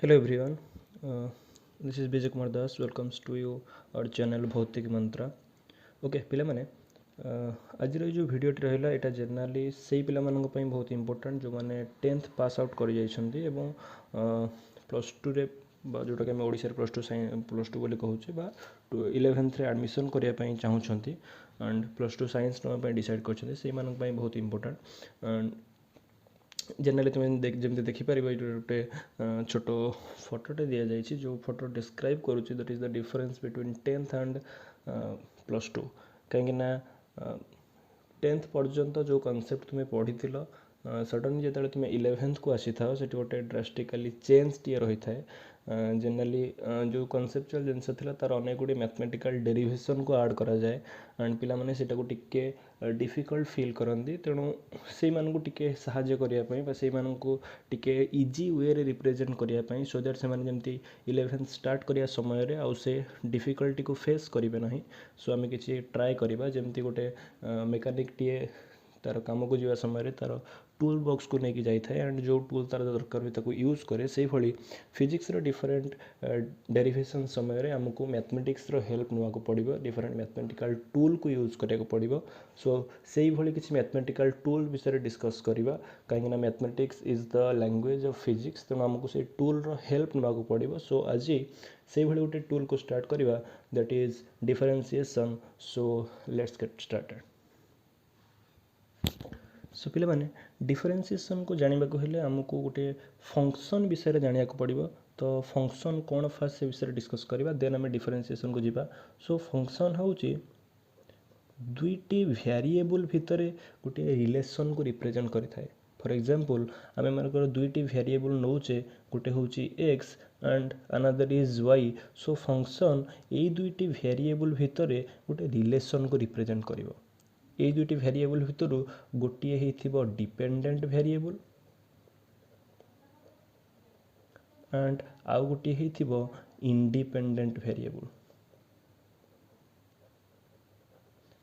Hello everyone, this is Bijay Kumar Das. Welcomes to you our channel भौतिक मंत्रा. Okay पिला माने आज जो भिडियोटी रहा यहाँ जेनराली से पिला बहुत इंपोर्टेंट जो मैंने 10th पास आउट कर जाइछन्ति एवं +2 रे जोटा कि आम ओडिशा +2 बोली कहूँ 11th रे एडमिशन करने चाहूँगी एंड +2 साइंस नापी डिसाइड कर बहुत इंपोर्टेंट एंड जेनराली तुम जमी देखिपर ये गोटे छोट फोटोटे दि जाइए जो फोटो डिस्क्राइब करुँच that is the difference between 10th and +2 कहीं 10th पर्यंत जो कॉन्सेप्ट तुम्हें पढ़ी सडनली जो तुम 11th को आसी था से गोटे ड्रास्टिकली चेंज टी रही है जेनराली जो कनसेप्चुअल जिनस तार अनेक गुड़ी मैथमेटिकल डेरिवेशन को ऐड करा जाए एंड पिला माने सेटा को टिके डिफिकल्ट फील करती तेणु से टिके साहाय्य करने से टिके इजी वे रिप्रेजेंट करने सो दैट से जमी 11th स्टार्ट करिया समय आउ से डिफिकल्टी को फेस करेंगे ना सो आम कि ट्राए करवा जमी गोटे मेकानिक टीए तार काम को जावा समय तार टूल बॉक्स को लेकिन जाए एंड जो टूल तार दरकार हुए यूज करे से भली फिजिक्स डिफरेंट डेरिवेशन समय आमको मैथमेटिक्स हेल्प नाक पड़ो डिफरेंट मैथमेटिकल टूल को यूज कराया पड़ो सो से भली किसी मैथमेटिकल टूल विषय डिस्कस करवा कहीं mathematics is the language of physics तेणु आमको से टूल हेल्प नाक पड़ो सो आज से भली गोटे टूल को स्टार्ट करवा that is differentiation so let's get started so पिला माने डिफरेंशिएशन को जानने को हेले आमको गोटे फंक्शन विषय जाना पड़ो तो फंक्शन कौन फास्ट से विषय डिस्कस करवा देन आम डिफरेंशिएशन को जीवा सो फंक्शन हूँ दुईटी वेरिएबल भितर गोटे रिलेशन को रिप्रेजेंट करें फॉर एग्जांपल आम मानक दुईटी वेरिएबल नौचे गोटे हूँ x and another is y so function ये दुईटी वेरिएबल भितर गोटे रिलेशन को रिप्रेजेंट करिवो ये दुईटी वेरिएबल भितर गोटे हो डिपेंडेंट वेरिएबल एंड आउ गोटे हो इंडिपेंडेंट वेरिएबल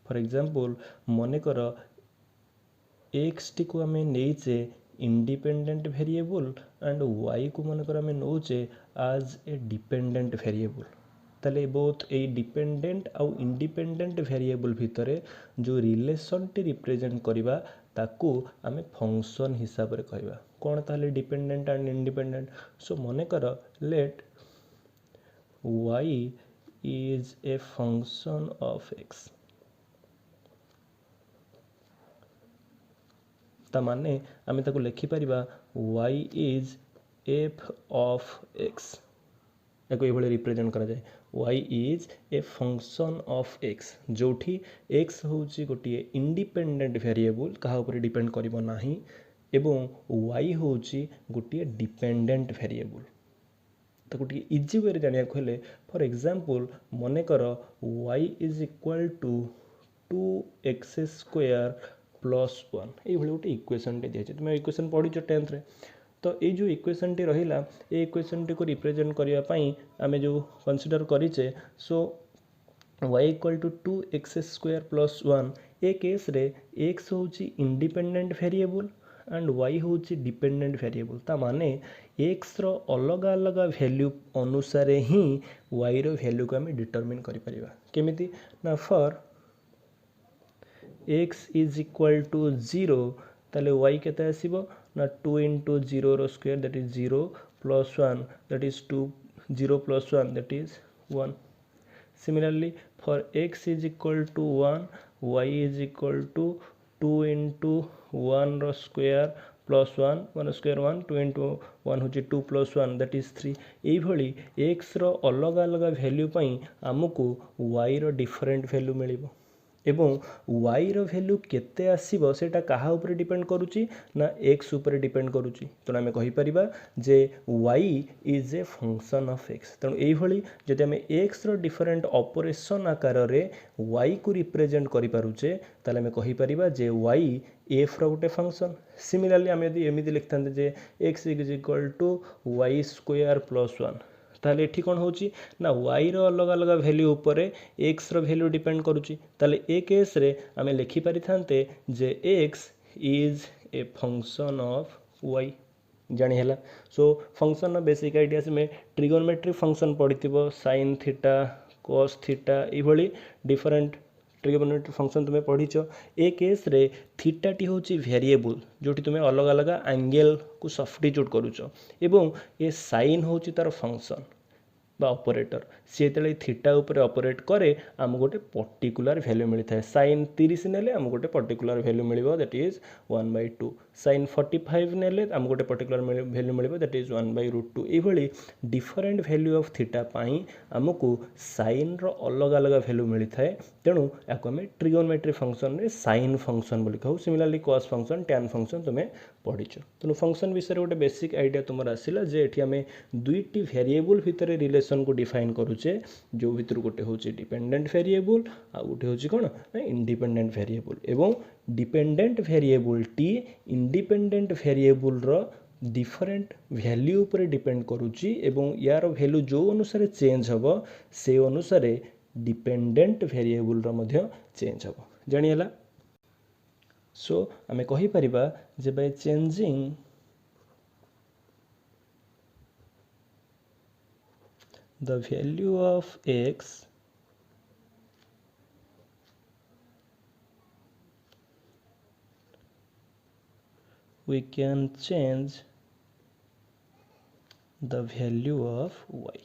फॉर एग्जांपल मनेकर एक्स टी को आम नहींचे इंडिपेंडेंट वेरिएबल एंड वाई को मनेकर आम नौचे आज ए डिपेंडेंट वेरिएबल ताले बोथ ए डिपेंडेंट आउ इंडिपेंडेंट वेरिएबल भितर जो रिलेशन टी रिप्रेजेंट करवा ताकू आमे फंक्शन हिसाब रे कहवा कौन ताले डिपेंडेंट एंड इंडिपेंडेंट सो मनेकर let y is a function of x ता माने आमे ताको लिखि परिबा y is f of x एको ये रिप्रेजेंट करा जाए y is a function of x जोठी x हूँ गोटे इंडिपेंडेंट वेरिएबल कहा ऊपर डिपेंड करिबो नाही एवं y हूँ गोटे डिपेंडेंट वेरिएबल तो गोटे इजी वे जाना हेले फॉर एग्जांपल मनेकर y is equal to 2x² + 1 ये गोटे इक्वेशन टे दिया तुम इक्वेशन पढ़ी 10th रे तो ये जो इक्वेशन टी रहिला ये इक्वेशन टी को रिप्रेजेंट करने आम जो कंसीडर करें so y equal to 2x² + 1 ए केस रे x हूँ इंडिपेंडेंट वेरिएबल एंड y हूँ डिपेंडेंट वेरिएबल ता माने x रो अलग अलग वैल्यू अनुसार ही y रो वैल्यू को आम डिटरमिन करि परिबा केमिति ना for x is equal to 0 ताले y केते आसीबो ना 2 × 0 रो square that is 0 + 1 that is 2 0 + 1 that is 1 similarly for x is equal to 1 y is equal to 2 × 1 रो स्क्वायर + 1 1 स्क्वायर 1 2 × 1 हूँ 2 + 1 दैट इज 3 यही x रो अलग अलग वैल्यू पई आमको y रो डिफरेंट वैल्यू मिलिबो एवं y रो वैल्यू केते आसीबो सेटा कहा ऊपर डिपेंड करूची ना x ऊपर डिपेंड करूची तो आम कहि परिबा जे y is a function of x तेणु एई भली जदि आम x रो डिफरेंट ऑपरेशन आकार रे y को रिप्रेजेंट करि पारुचे ताले आम कहि परिबा जे y f रो गोटे फंक्शन सिमिलरली आम यदि एमिति लिखथांते जे x is equal to y² + 1 ताले एठी कौन होची ना y रो अलग अलग वैल्यू ऊपर x रो वैल्यू डिपेंड करूची ताले ए केस रे आमे लिखि पारि थांते जे x is a function of y जानी है। सो फंक्शन बेसिक आइडिया से ट्रिगोनोमेट्रिक फंक्शन पढ़ी साइन थीटा कॉस थीटा ये डिफरेंट ट्रिगोनोमेट्रिक फंक्शन तुम्हें पढ़ीच। ए केस रे थीटा टी होची वेरिएबल जोटी तुम्हें अलग अलग एंगल को सब्स्टिट्यूट करूच एवं ए साइन होची तार फंक्शन बा ऑपरेटर सी जो थीटा उपर ऑपरेट करे आम गोटे पर्टिकुलर वैल्यू मिलता है। साइन 30 नेले आम गोटे पर्टिकुलर वैल्यू मिलिबो दैट इज 1/2। साइन 45 नेले आम गोटे पर्टिकुलर वैल्यू मिलिबो दैट इज 1/√2। ये different value of theta pi आमको साइन रो अलग अलग वैल्यू मिलता है। तेणु या आम ट्रिगोनोमेट्रिक फंक्शन रे साइन फंक्शन बोली कहू। Similarly cos function tan function तुम्हें पढ़ीच। तेणु फंक्शन विषय गोटे बेसिक आइडिया तुम आसला जे एठी आमे दुईटी वेरिएबल भितर रिलेशन को डिफाइन करूचे जो भितर गोटे हूँ डिपेंडेंट वेरिएबल आ गोटे हूँ कौन ना इंडिपेंडेंट वेरिएबल एवं डिपेंडेंट वेरिएबल टी इंडिपेंडेंट वेरिएबल रो डिफरेंट वैल्यू पर डिपेंड करुच्ची एवं यार वैल्यू जो अनुसार चेंज हम से अनुसार डिपेंडेंट वेरिएबल रो मध्य चेंज हम जानिएला। सो आमे कहि परिबा जे by changing the value of x we can change the value of y।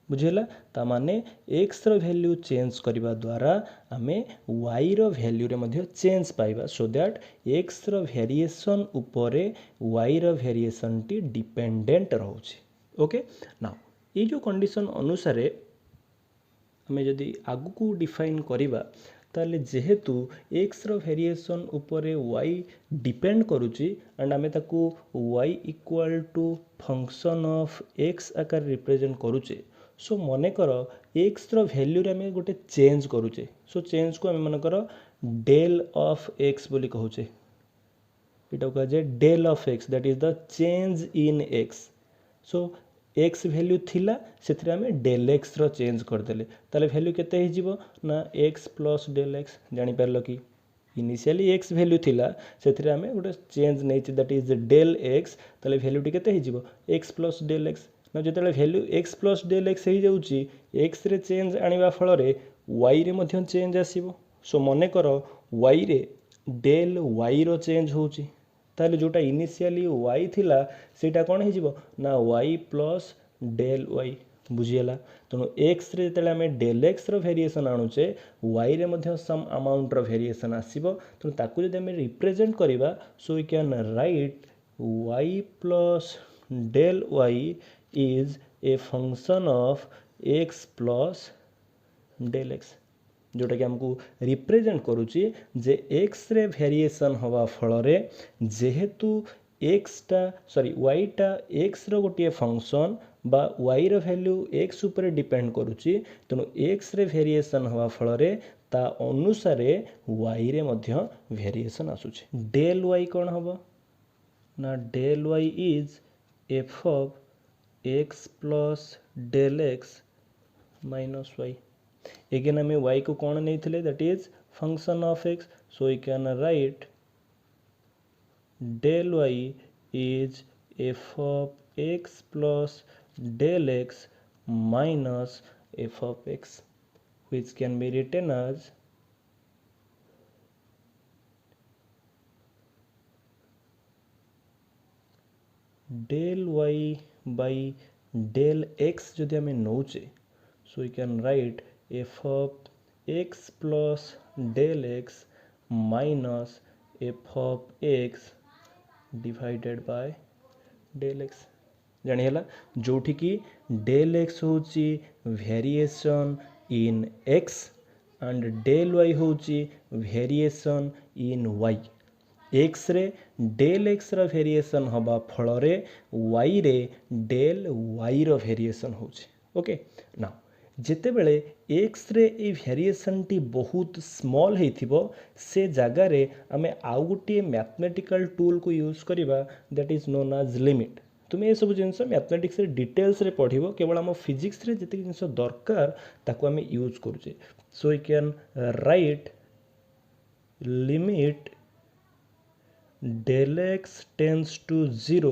बुझेला तामाने x रो वैल्यू चेंज करबा द्वारा आमे y रो वैल्यू रे मध्य चेंज पाइबा सो दैट x रो वेरिएशन उपरे y रो वेरिएशन टी डिपेंडेंट रहउची। ओके नाउ ये जो कंडीशन अनुसार आमे जदि आगु को डिफाइन करबा ताले जेहेतु x रो वेरिएशन उपरे y डिपेंड करूची एंड आमे ताकू y equal to function of x आकार रिप्रेजेंट करूचे। सो मन कर एक्स रो वैल्यू रे आमे गोटे चेंज करूचे। सो चेंज को आमे मन कर डेल ऑफ एक्स बोली कहूचे। इटा कह जाए del of x that is the change in x. So x value थिला सेथरे आमे डेल एक्स रो चेंज कर देले ताले वैल्यू केते हे जिवो ना एक्स प्लस डेल एक्स। जानि परलो कि इनिशियली एक्स वैल्यू थिला सेथरे आमे गोटे चेंज नैचे दैट इज डेल एक्स ताले वैल्यू टी केते हे जिवो एक्स प्लस डेल एक्स ना जो value X plus del X हो जाऊँगी एक्स रे चेंज आने फल वाई रे मध्य चेंज आसो। सो मन कर वाई रे डेल वाई रो चेंज होची ताले जोटा इनिशियली वाई थिला सेटा कौन हो ना वाई प्लस डेल वाई बुझीगला। तेणु एक्स रे जो आम डेल एक्स रो वेरिएशन आणुचे वाई रे मध्य सम अमाउंट रो वेरिएशन आसीबो। तेणु ताकू जदि आम रिप्रेजेंट करबा so we can write y plus del y is a function of x plus del x जोटा कि हमको रिप्रेजेंट करुची जे x रे वेरिएशन हवा फल रे जेहेतु x टा सॉरी y टा x रो गोटे फंक्शन बा y रो वैल्यू x ऊपर डिपेंड करुची तेणु x रे वेरिएशन हवा फल रे ता अनुसार y रे मध्य वेरिएशन आसुची। डेल y कौन हबो ना del y is f of x plus del X minus Y. Again आम y को कौन नहीं थे that is function of x। So we can write del y is f of x plus del X minus f of x which can be written as del y by del x जदि आम नौचे so we can write f of x plus del X minus f of x divided by del X. जानिला जोठी कि del X होची variation in x and del y होची variation in y। X रे del X रो variation हवा फल रे वाई रे डेल वाई रो वेरिएशन होची। ओके नाउ जेते बेले एक्स रे ए वेरिएशन टी बहुत स्मॉल हेथिबो से जगह रे आमे आउ गोटे मैथमेटिकल टूल को यूज करिबा that is known age limit. तुम्हें ये सब जिनस मैथमेटिक्स रे डिटेल्स रे पढ़िबो केवल आम फिजिक्स रे जते जिनस दरकार ताको आमे यूज करूचे। So we can write limit del x tends to 0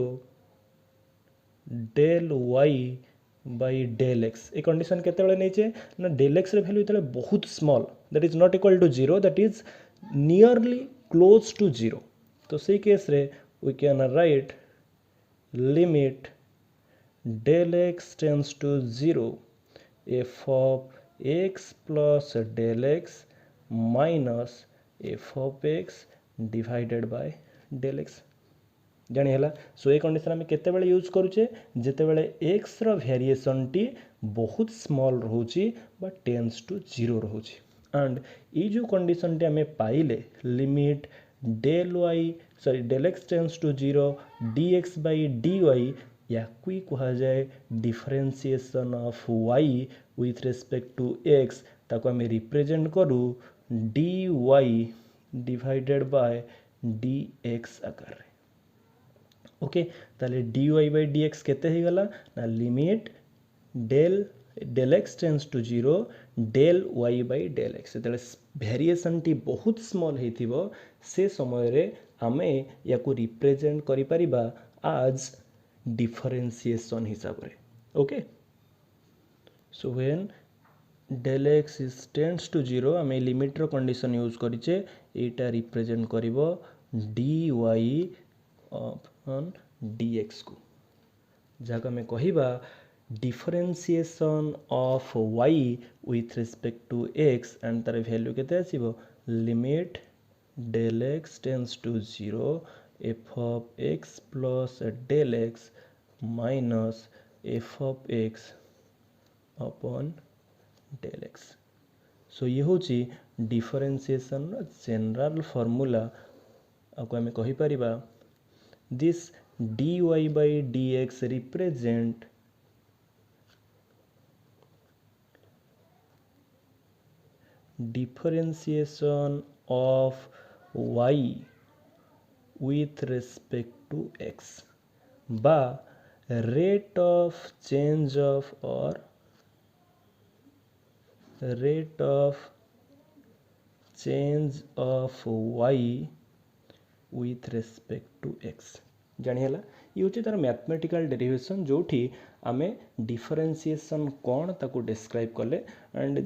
del y by del x ए कंडीशन केतेबेले नैचे ना del x रे वैल्यू जेतेबेले बहुत small that is not equal to 0 दैट इज नियरली क्लोज टू 0 तो सही केस रे we can write limit del x tends to 0 f of x plus del x minus f of x divided by del x जानी है सो ये condition आम केतेबेले use करूचे जेतेबेले x रो वेरिएशन टी बहुत स्मॉल रोची बा टेंस टू 0 रोची एंड ये जो कंडीशन टी आम पाइले limit del y sorry del x tends to 0 dx by dy या कोई कहा जाए differentiation of y with respect to x ताको आम रिप्रेजेंट करू dy डिवाइडेड बाय dx आकार रे ओके ताले dy by dx केते ही गला ना limit del x tends to 0 del y by del x तेले वेरिएशन टी बहुत स्मॉल हेथिबो से समय रे आमे याको रिप्रेजेंट करि परिबा आज डिफरेंशिएशन हिसाब रे okay so when del x is tends to 0 आमे लिमिट रो कंडीशन यूज करिचे एटा रिप्रेजेंट करिवो dy ऑन dx को जहाँ में कहिबा differentiation of y with respect to x and तार वैल्यू केते आसीबो limit del x tends to 0 f of x plus del x minus f of x upon del x सो ये होची डिफरेंशिएशन जनरल फार्मूला आपको हमें कहि परिबा this dy by dx represent differentiation of y with respect to x बा rate of change of or rate of change of y with respect to x जानिहला ये होची तार mathematical derivation जोठी आमे differentiation कोन ताको describe करले एंड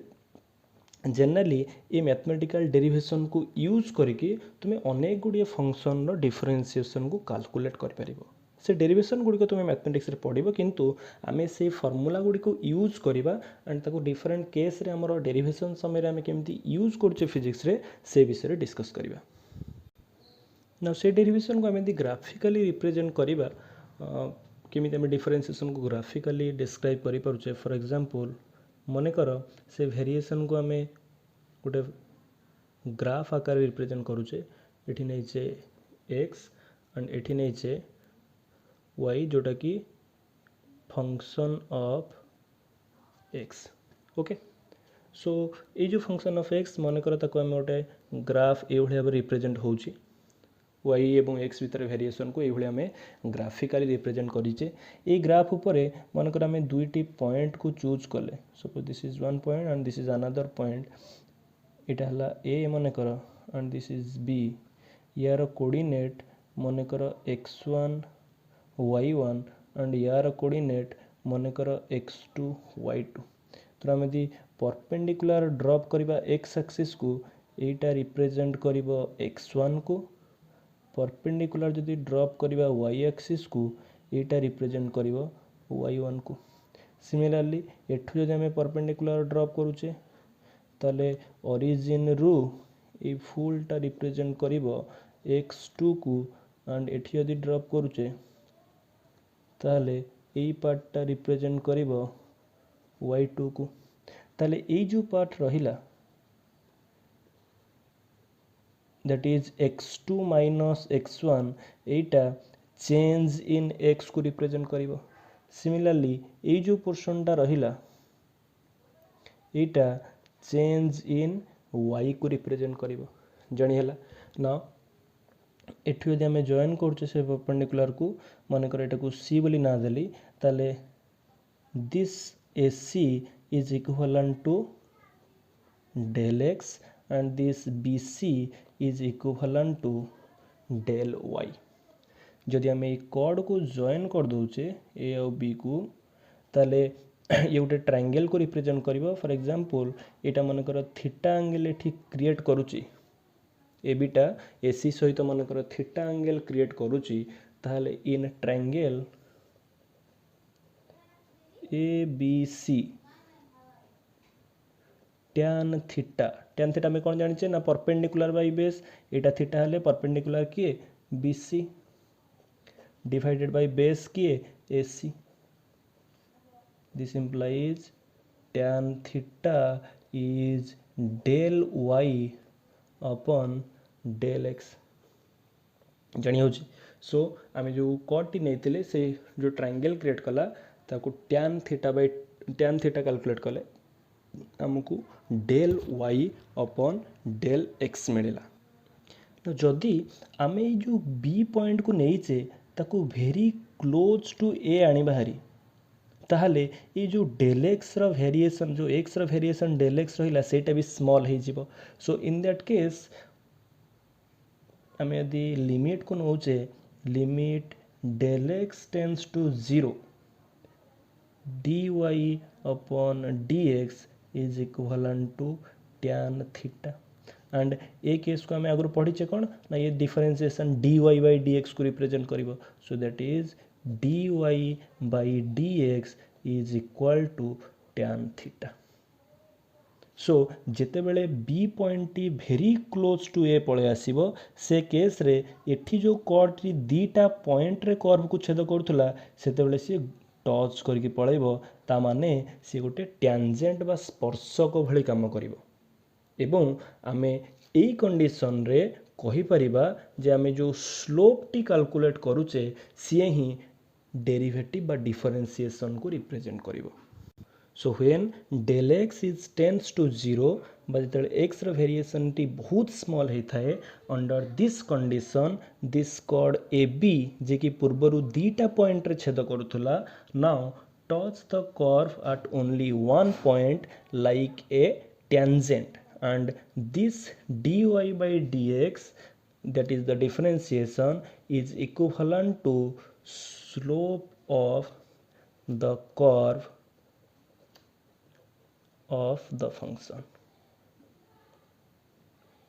जनरली ये mathematical derivation को use करके तुमे अनेक गुडी फंक्शन रो डिफरेंशिएशन को कैलकुलेट कर परिबो से डेरिवेशन गुडी को तुमे मैथमेटिक्स रे पढिबो किंतु आमे से फार्मूला गुडी को यूज करबा एंड ताको डिफरेंट केस रे हमरो डेरिवेशन समय रे आमे केमती यूज करछे फिजिक्स रे से विषय रे डिस्कस करबा ना से डेरिवेशन को आम ग्राफिकली रिप्रेजेंट करवा केमी आम डिफरेंशिएशन को ग्राफिकली डिस्क्राइब करें फॉर एग्जांपल मन कर से वेरिएशन को आम गोटे ग्राफ आकार रिप्रेजेंट करुचे एठी नहींचे एक्स एंड एठी नहींचे वाई जोटा कि function of x okay so ये जो फंक्शन ऑफ एक्स मन कर ताको आम गोटे ग्राफ ये भाव रिप्रेजेंट होची y एवं x भितर वेरिएशन को ये आम ग्राफिकली रिप्रेजेंट करें ये ग्राफ उपरे मनकर आम दुईटी पॉइंट को चूज कले suppose this is one point and this is another point इटा हला a मनकर एंड दिस इज b यार कोऑर्डिनेट मनकर x1 y1 एंड यार कोऑर्डिनेट मनकर x2 y2 तो आम यदि परपेंडिकुलर ड्रॉप करबा x एक्सिस को एटा रिप्रेजेंट करिवो x1 को परपेंडिकुलर जदि ड्रॉप करबा y एक्सिस को एटा रिप्रेजेंट करिवो y1 को सिमिलरली एठु जदि हमें परपेंडिकुलर ड्रॉप करूचे ताले ओरिजिन रु ए फुलटा रिप्रेजेंट करिवो x2 को एंड एठी जदि ड्रॉप करूचे ताले ए पार्टटा रिप्रेजेंट करिवो y2 को ताले ए जो पार्ट रहिला that is x2 minus x1 Etah change in x को रिप्रेजेंट करिवो सिमिलरली ए जो पोर्शनटा रहिला एटा चेंज इन y को रिप्रेजेंट करिवो जानि हला ना एठु यदि हमें जॉइन करछे से परपेंडिकुलर को माने कर एटा को c बोली ना देली ताले this ac is equivalent to del x and this bc is equivalent to del y जदि आम कॉर्ड को जॉइन कर दोचे ए और बी को ताले ये गोटे ट्रायंगल को represent करिवो for example Etah मनकर theta angle एठी क्रिएट करूची ए बीटा एसी सहित मनकर थीटा एंगल क्रिएट करूची ताले in triangle A B C tan theta में कौन जानिचे ना परपेंडिकुलर बाय बेस एटा थीटा हेले परपेंडिकुलर किए BC डिवाइडेड बाय बेस किए AC this implies tan theta is del y upon del x जानी हो सो आम जो कॉर्ड टी नहीं से जो ट्रायंगल क्रिएट कला ताको tan थीटा कैलकुलेट कले आमको del y upon del x मिलला तो जदि आम जो बी पॉइंट को नहींचे ताको वेरी क्लोज टू ए आनी बाहरी ताहले ये जो डेल एक्स रो वेरिएशन जो एक्स रो वेरिएशन डेल एक्स रहिला सेटा भी स्मॉल हो जिवो सो इन दैट केस आम यदि लिमिट को नौचे limit del x tends to 0 dy upon dx is equal to tan theta and ए केस को आम आगु पढ़ीचे कौन ना ये डिफरेंशिएशन dy बाई dx को रिप्रेजेंट करिवो so that is dy by dx is equal to tan theta so जिते बेले बी पॉइंट टी वेरी क्लोज टू ए पळे आसीबो से केस रे एठी जो कॉर्ड टी दीटा पॉइंट रे कर्व को छेद करथुला सेते बेले सी टच करके पळैबो ता माने सी गोटे टैंजेंट बा स्पर्शक भली काम करिवो एवं आमे एई कंडीशन रे कहि परिबा जे आमे जो स्लोप टी कैलकुलेट करूचे सी ही डेरिवेटिव बा डिफरेंशिएशन को रिप्रेजेंट करिवो so when del x is tends to 0 बा जेतले एक्स रो वेरिएशन टी बहुत स्मॉल हे थाए under this condition this chord A B जे कि पूर्वरु दीटा पॉइंट रे छेद करूथुला now touch the curve at only one point like a tangent and this dy by dx that is the differentiation is equivalent to slope of the curve of the function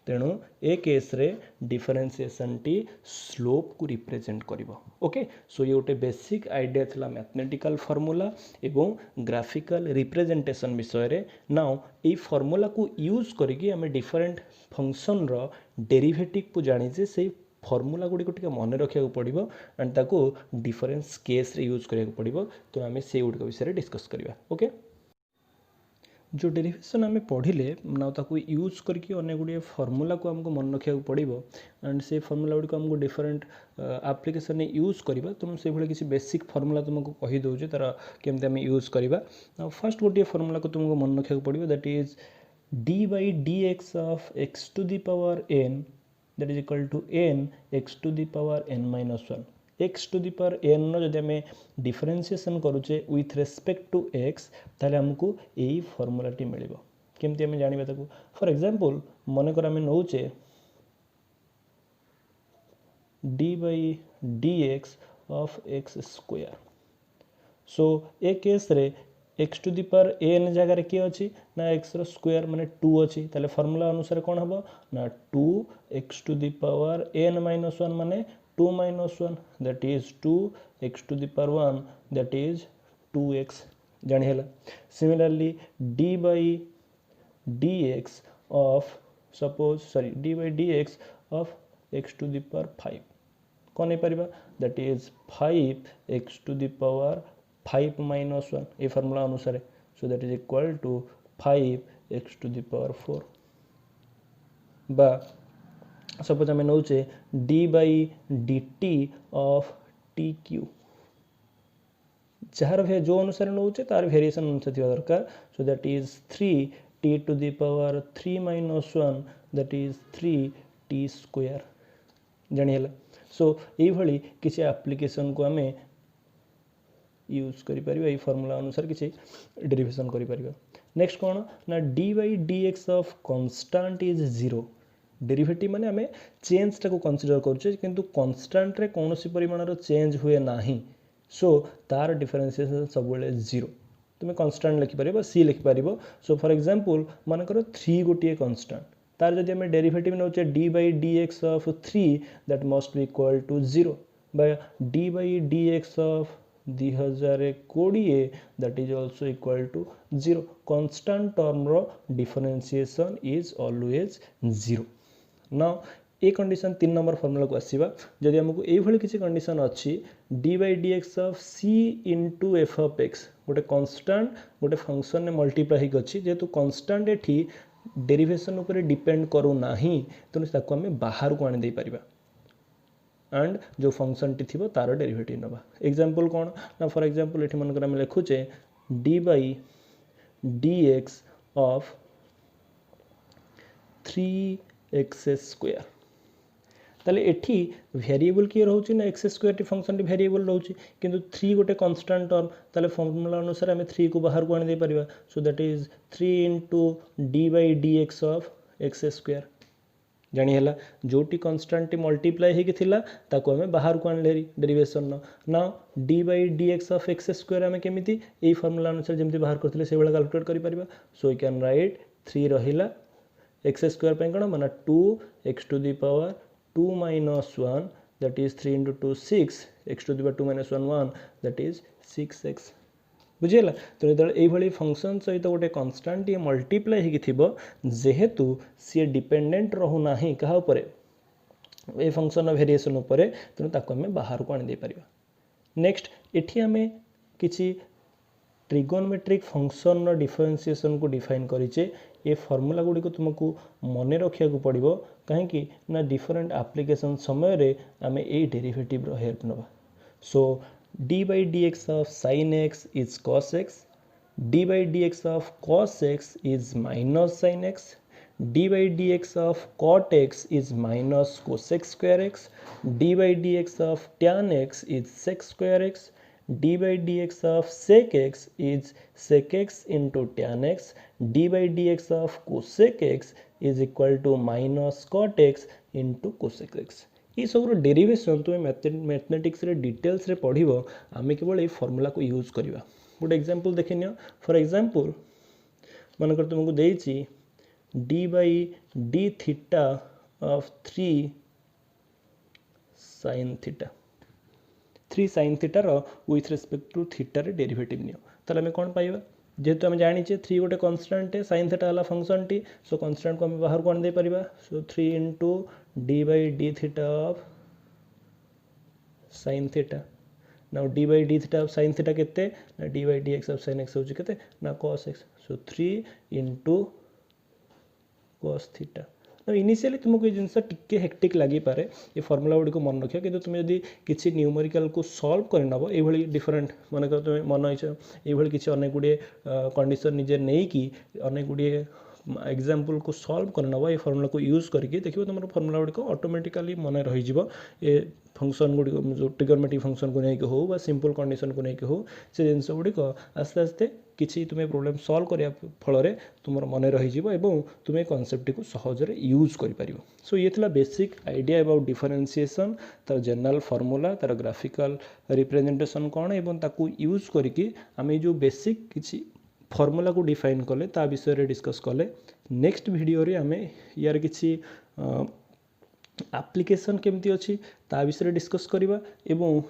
तेणु ए case रे differentiation T slope को represent करिवो okay so ये गोटे basic idea थिला mathematical formula एवं graphical representation विषय रे now ए formula को यूज करिकि हमें डिफरेंट फंक्शन रो डेरिवेटिव को जानि जे से फार्मूला गुडी को टिके मन रखिया को पड़िबो एंड ताको डिफरेंस केस रे यूज करिया को पड़िबो तो हमें से गुडी विषय रे डिस्कस करिवा ओके जो डेरिवेशन आम पढ़िले ना ताको यूज करके अनेक गुड़िए फर्मूला को आमको मन रखा पड़ो एंड से फर्मूला गुड़ी आमको डिफरेंट आप्लिकेशन यूज करवा तेणु से भाई किसी बेसिक फर्मूला तुमको कहीदे तार केमती आम यूज करवा फर्स्ट गोटे फर्मूला को तुमको मन रखा पड़ो that is d by d x of x to the power n that is equal to n x to the power n minus one x to the power n जदि आम differentiation करुचे with respect to x ताले हमको यही फर्मूलाटी मिल केमती आम जाना ताको फॉर एग्जांपल मनकर आम नौचे d by d x of x square so ए केस रे x to the power n जगह किए अच्छी ना एक्स रो स्क्वायर माने 2 अच्छी ताले फर्मूला अनुसार कौन हम ना 2 x to the power n minus one माने 2 minus 1 that is 2 x to the power 1 that is 2x जानी है similarly d by dx of suppose sorry d by dx of x to the power 5 कौन नहीं परिबा that is 5 x to the power 5 minus 1 ये formula अनुसार so that is equal to 5 x to the power 4 बा suppose आम नौचे d by d t of t cube जार जो अनुसार नौचे तार वेरिएशन अनुसार थी दरकार so that is 3 t to the power 3 minus 1 that is 3 t square जानी सो ये किसी एप्लिकेशन को आम यूज करें फर्मूला अनुसार किसी डेरिवेशन करें नेक्स्ट कौन ना d by d x of constant is 0 derivative माने आमे चेंज टाको कंसीडर करछे किंतु कांस्टेंट रे कोनोसी परिमाणर चेंज हुए नाही सो तार डिफरेंशिएशन सब बेले 0 तुम कांस्टेंट लिखि परिबो c लिखि परिबो सो फॉर एग्जांपल मान करो 3 गोटे कांस्टेंट तार जदि आमे derivative नउचे d by dx of 3 that must be equal to 0 by d by dx of 2020 that is also equal to 0 constant term ro differentiation is always 0 now a condition 3 number formula को आसीबा जदि हमको एई भली किछि condition अछि d by dx of c into f of x गोटे constant गोटे function ने multiply हिक अछि जेतु कांस्टेंट एठी डेरिवेशन ऊपर डिपेंड करू नाही तनु ताको हमें बाहर को आनि दे परिबा एंड जो फंक्शन टी थिबो तार डेरिवेटिव नबा एग्जांपल कोन ना फॉर एग्जांपल एठी मन हम लिखुचे d by dx of 3x square ताले एठी वेरिएबल की रहउची ना x स्क्वायर टी फंक्शन टी वेरिएबल रहउची किंतु 3 गोटे कांस्टेंट टर्म ताले फार्मूला अनुसार हमें 3 को बाहर को आनि दे परिबा so that is 3 into d by dx of x square जानी हला जोटी कांस्टेंट टी मल्टीप्लाई हे थिला ताको हमें बाहर को आनले डेरिवेशन न now d by dx of x square हमें केमिति एई फार्मूला अनुसार जेमति बाहर करथिले से बेला कैलकुलेट करि परिबा सो वी कैन राइट 3 रहिला x स्क्वायर पे कोन माने 2x to the power 2 minus 1 that is 3 into 2 6 x to the power 2 minus 1 1 that is 6x बुझिला तो जदि एई भली फंक्शन सहित गोटे कांस्टेंट ये मल्टीप्लाई हेकि थिबो जेहेतु सी डिपेंडेंट रहू नाही कहा ऊपर ए फंक्शन वेरिएशन ऊपर तनु ताको हमें बाहर को आनि दे परिबा नेक्स्ट एठी हमें किछि ट्रिगोनोमेट्रिक फंक्शन रो डिफरेंशिएशन को डिफाइन करिचे ए फार्मूला गुडी को तुमको मने रखिया को पड़िबो काहे कि ना डिफरेंट एप्लीकेशन समय रे हमें ए डेरिवेटिव रो हेल्प नबा सो d by dx of sin x is cos x d by dx of cos x is minus sin x d by dx of cot x is minus cos x square x d by dx of tan x is sec square x d by dx of sec x is sec x into tan x d by dx of cosec x is equal to minus cot x into cosec x ये सब derivation तुम mathematics रे details रे पढ़िबो आमे केवल ए formula को यूज करबा गुड एग्जांपल देखिनियो फॉर एग्जांपल मन कर तुमको देइछि d by d theta of 3 sin थीटा 3 sin थीटा रो विथ रिस्पेक्ट टू थीटा रे डेरिवेटिव नियो तले हमें कोन पाइबा जेहेतु हमें जानी 3 गोटे कांस्टेंट है sin थीटा वाला फंक्शन टी सो कांस्टेंट को हम बाहर को आन दे परिबा सो 3 into d by d theta of sin theta now d by d theta of sin theta केते ना d by dx of sin x होची केते ना cos x so 3 into cos theta now initially तुमको ये जिनसा टिके हेक्टिक लागि पारे ये फार्मूला गुडी को मन रखियो किंतु तुम यदि किछि न्यूमेरिकल को सॉल्व कर नबो ए भली डिफरेंट माने कर तुम मन इछ ए भली किछि अनेक गुडी कंडीशन निजे नै कि अनेक गुडी एग्जांपल को सॉल्व कर नबो ए फार्मूला को यूज करके देखिबो तुमर फार्मूला गुडी को ऑटोमेटिकली मन रहि जिवो ए फंक्शन गुडी को जो ट्रिगोनोमेट्रिक फंक्शन को नै के हो बा सिंपल कंडीशन को नै के हो से जिंस गुडी को आस्ते आस्ते किछि तुमे प्रॉब्लम सॉल्व करिया फल रे तुमर मन रहि जिवो एवं तुमे कांसेप्ट को सहज रे यूज करि परिबो सो ये थिला बेसिक आइडिया अबाउट डिफरेंशिएशन तार जनरल फार्मूला तार ग्राफिकल रिप्रेजेंटेशन कोन एवं ताकू यूज करके आमे जो बेसिक किछि फार्मूला को डिफाइन कले ता विषय रे डिस्कस कले नेक्स्ट वीडियो रे हमें यार किछि एप्लीकेशन केमती अछि ता विषय डिस्कस करिबा एवं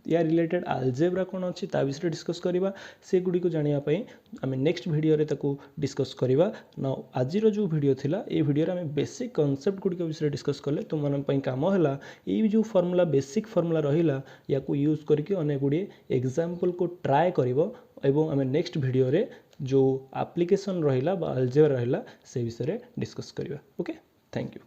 या रिलेटेड अलजेब्रा कोन अछि ता विषय डिस्कस करिबा से गुडी को जानिया पई हमें नेक्स्ट वीडियो रे ताकू डिस्कस करिबा ना आज रो जो वीडियो थिला ए वीडियो रे हमें बेसिक कांसेप्ट गुडी के विषय डिस्कस करले तुम मन पई काम हला ए जो फार्मूला बेसिक फार्मूला रहिला या को यूज करके अनेक गुडी एग्जांपल को ट्राई करिवो एवं हमें नेक्स्ट वीडियो रे जो एप्लीकेशन रहिला बा अलजेब्रा रहिला से विषय रे डिस्कस करिबा ओके थैंक यू।